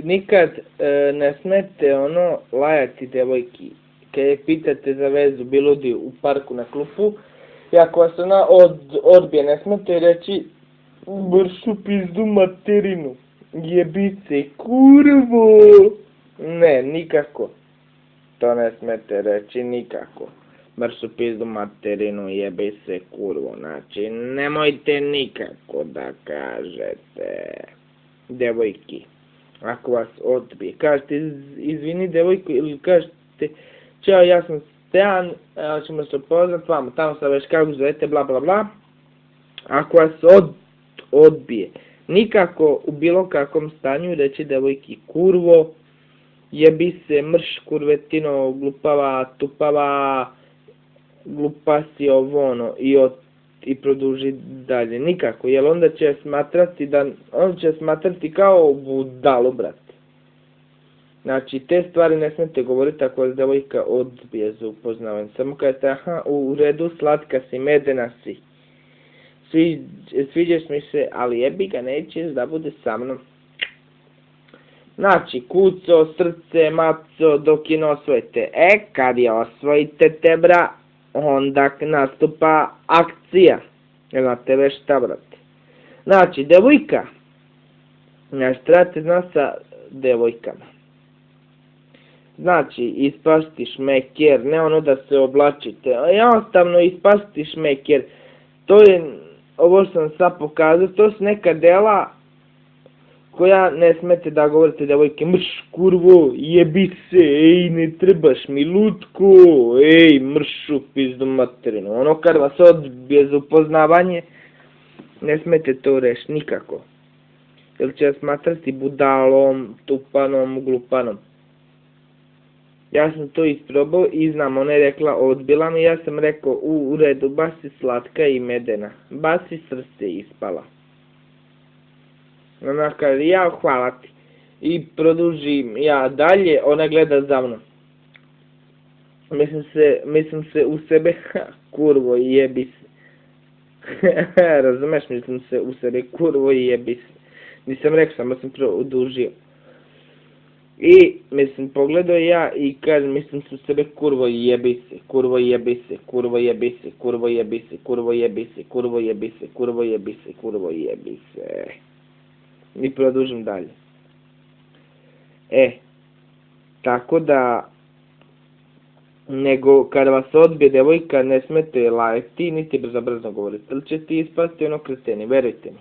nikad ne smete lajati devojki. Kad je pitate za vezu bilo di u parku na klupu, i ako vas ona odbije, ne smete reći bršu pizdu materinu, jebice, kurvo. Ne, nikako. To ne smete reći nikako. Bršu pizdu materinu, jebe se, kurvo. Znači, nemojte nikako da kažete devojki. Ako vas odbije, kažete izvini devojko ili kažete čao, ja sam Stejan, ćemo se upoznat vamo, tamo sam već kako zovete, bla bla bla. Ako vas odbije, nikako u bilo kakvom stanju reći devojki kurvo, jebi se, mrš, kurvetino, glupava, tupava, glupasi, ovo i produži dalje. Nikako, jer onda će smatrati kao budalu, brate. Znači, te stvari ne smete govoriti ako vas devojka odbije za upoznavanje. Samo kažete, aha, u redu, slatka si, medena si. Sviđaš mi se, ali jebi ga, nećeš da bude sa mnom. Znači, kuco, srce, maco, dok je ne osvojite. Kad je osvojite te, bra, onda nastupa akcija. Znate već šta, brate. Znači, devojka. Znači, trebate znati sa devojkama. Znači, ispasti šmeker, ne ono da se oblačite. Jednostavno, ispasti šmeker. To je, ovo sam sad pokazao, to su neka dela koja ne smete da govorite devojke. Mrš, kurvo, jebi se, ej, ne trebaš mi lutko, ej, mršu pizdu materinu. Ono kad vas odbije za upoznavanje, ne smete to reći nikako. Jer će vas smatrati budalom, tupanom, glupanom. Ja sam to isprobao i znam, ona je rekla odbila mi, ja sam rekao u redu, baš si slatka i medena, baš si srce ispala. Ona kaže, ja hvala ti. I produžim ja dalje, ona gleda za mnom. Mislim se u sebe, kurvo jebi se. Razumeš, mislim se u sebe, kurvo jebi se. Nisam rekao, samo sam produžio. I, mislim, pogledao ja i kažem, mislim se u sebe, kurvo jebi se, kurvo jebi se, kurvo jebi se, kurvo jebi se, kurvo jebi se, kurvo jebi se, kurvo jebi se, kurvo jebi se. I produžim dalje. Tako da, nego kada vas odbije devojka, ne smete lajati, niti brzo govoriti, ali će ti ispasti ono kreteni, verujte mi.